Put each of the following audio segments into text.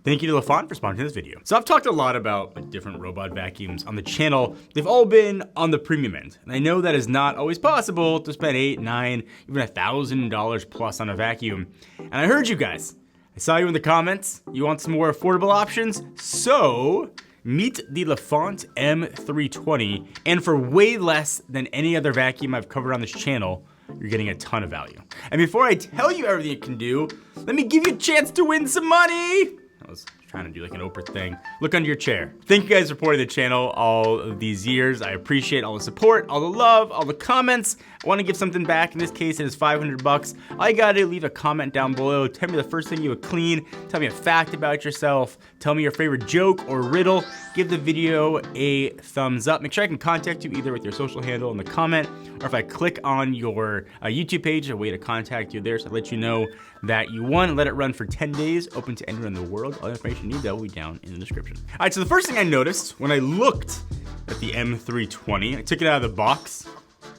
Thank you to Lefant for sponsoring this video. So I've talked a lot about different robot vacuums on the channel. They've all been on the premium end. And I know that is not always possible to spend $8, $9, even $1,000 plus on a vacuum. And I heard you guys. I saw you in the comments. You want some more affordable options? So meet the Lefant M320. And for way less than any other vacuum I've covered on this channel, you're getting a ton of value. And before I tell you everything it can do, let me give you a chance to win some money. I was trying to do like an Oprah thing. Look under your chair. Thank you guys for supporting the channel all of these years. I appreciate all the support, all the love, all the comments. I want to give something back. In this case, it is $500. All you gotta do, leave a comment down below. Tell me the first thing you would clean. Tell me a fact about yourself. Tell me your favorite joke or riddle. Give the video a thumbs up. Make sure I can contact you either with your social handle in the comment, or if I click on your YouTube page, a way to contact you there. So I'll let you know that you won. Let it run for 10 days, open to anyone in the world. All the information you need, that will be down in the description. All right, so the first thing I noticed when I looked at the M320, I took it out of the box,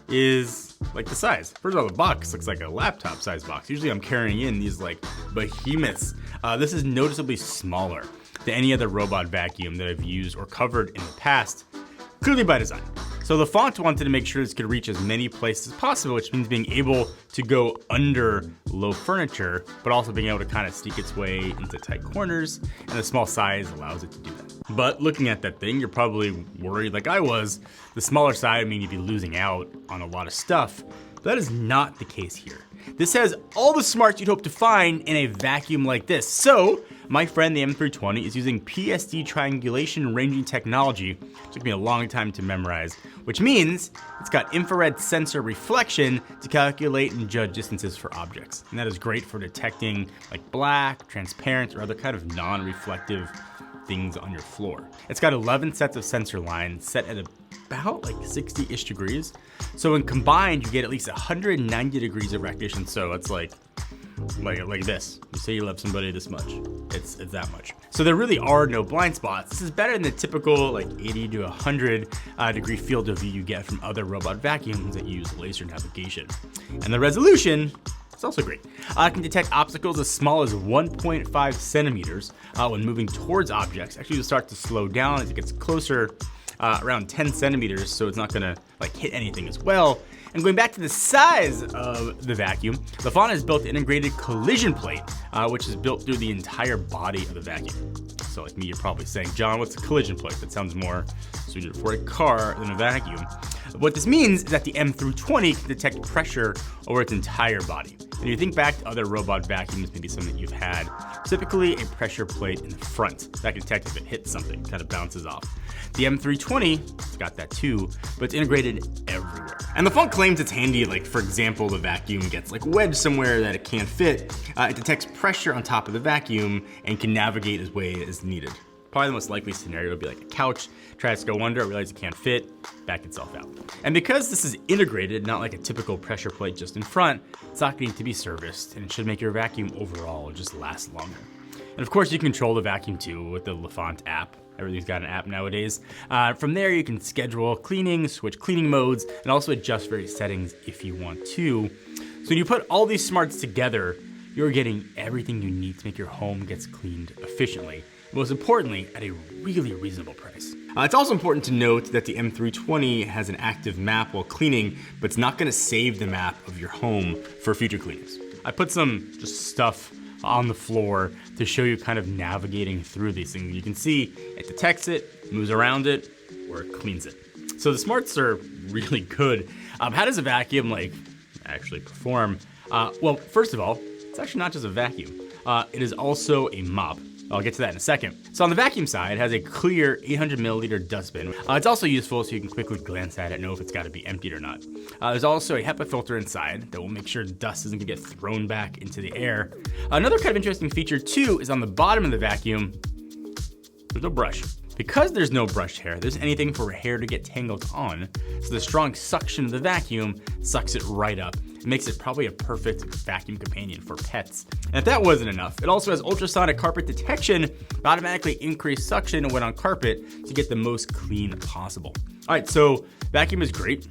is like the size. First of all, the box looks like a laptop size box. Usually I'm carrying in these like behemoths. This is noticeably smaller than any other robot vacuum that I've used or covered in the past, clearly by design. So Lefant wanted to make sure this could reach as many places as possible, which means being able to go under low furniture, but also being able to kind of sneak its way into tight corners, and the small size allows it to do that. But looking at that thing, you're probably worried like I was. The smaller side would mean you'd be losing out on a lot of stuff. But that is not the case here. This has all the smarts you'd hope to find in a vacuum like this. So my friend, the M320, is using PSD triangulation ranging technology. It took me a long time to memorize, which means it's got infrared sensor reflection to calculate and judge distances for objects. And that is great for detecting like black, transparent, or other kind of non-reflective things on your floor. It's got 11 sets of sensor lines set at about like 60-ish degrees. So when combined, you get at least 190 degrees of recognition. So it's like this. You say you love somebody this much, it's that much. So there really are no blind spots. This is better than the typical like 80 to 100 degree field of view you get from other robot vacuums that use laser navigation. And the resolution, it's also great. It can detect obstacles as small as 1.5 centimeters when moving towards objects. Actually, it'll start to slow down as it gets closer, around 10 centimeters, so it's not gonna like hit anything as well. And going back to the size of the vacuum, Lefant has built an integrated collision plate, which is built through the entire body of the vacuum. So like me, you're probably saying, John, what's a collision plate? That sounds more suited for a car than a vacuum. What this means is that the M320 can detect pressure over its entire body. And you think back to other robot vacuums, maybe some that you've had, typically a pressure plate in the front that can detect if it hits something, kind of bounces off. The M320, it's got that too, but it's integrated everywhere. And Lefant claims it's handy, like for example, the vacuum gets like wedged somewhere that it can't fit. It detects pressure on top of the vacuum and can navigate its way as needed. Probably the most likely scenario would be like a couch, tries to go under, realizes it can't fit, back itself out. And because this is integrated, not like a typical pressure plate just in front, it's not going to be serviced, and it should make your vacuum overall just last longer. And of course, you can control the vacuum too with the Lefant app. Everything's got an app nowadays. From there, you can schedule cleaning, switch cleaning modes, and also adjust various settings if you want to. So when you put all these smarts together, you're getting everything you need to make your home gets cleaned efficiently. Most importantly, at a really reasonable price. It's also important to note that the M320 has an active map while cleaning, but it's not gonna save the map of your home for future cleanings. I put some just stuff on the floor to show you kind of navigating through these things. You can see it detects it, moves around it, or it cleans it. So the smarts are really good. How does a vacuum like actually perform? Well, first of all, it's actually not just a vacuum. It is also a mop. I'll get to that in a second. So on the vacuum side, it has a clear 800 milliliter dustbin. It's also useful so you can quickly glance at it and know if it's gotta be emptied or not. There's also a HEPA filter inside that will make sure dust isn't gonna get thrown back into the air. Another kind of interesting feature too is on the bottom of the vacuum, there's no brush. Because there's no brushed hair, there's anything for hair to get tangled on, so the strong suction of the vacuum sucks it right up. It makes it probably a perfect vacuum companion for pets. And if that wasn't enough, it also has ultrasonic carpet detection to automatically increase suction when on carpet to get the most clean possible. All right, so vacuum is great,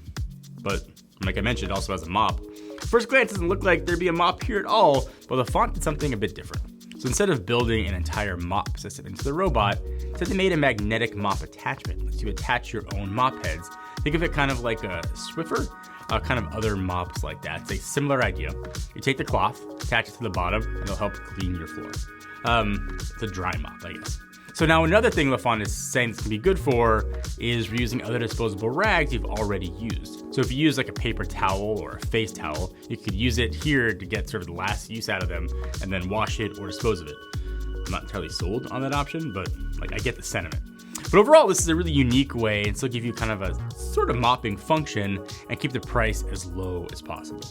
but like I mentioned, it also has a mop. First glance, it doesn't look like there'd be a mop here at all, but Lefant did something a bit different. So instead of building an entire mop system into the robot, instead they made a magnetic mop attachment. Lets you attach your own mop heads. Think of it kind of like a Swiffer, kind of other mops like that. It's a similar idea. You take the cloth, attach it to the bottom, and it'll help clean your floor. It's a dry mop, I guess. So now another thing Lefant is saying this can be good for is reusing other disposable rags you've already used. So if you use like a paper towel or a face towel, you could use it here to get sort of the last use out of them and then wash it or dispose of it. I'm not entirely sold on that option, but like I get the sentiment. But overall, this is a really unique way and still give you kind of a sort of mopping function and keep the price as low as possible.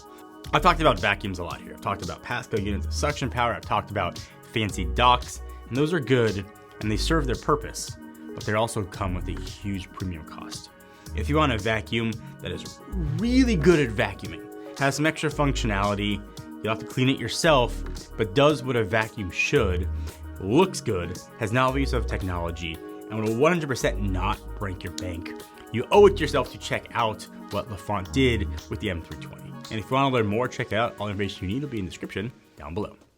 I've talked about vacuums a lot here. I've talked about Pascal units of suction power. I've talked about fancy docks, and those are good and they serve their purpose, but they also come with a huge premium cost. If you want a vacuum that is really good at vacuuming, has some extra functionality, you don't have to clean it yourself, but does what a vacuum should, looks good, has novel use of technology, and will 100% not break your bank, you owe it to yourself to check out what Lefant did with the M320. And if you want to learn more, check it out. All the information you need will be in the description down below.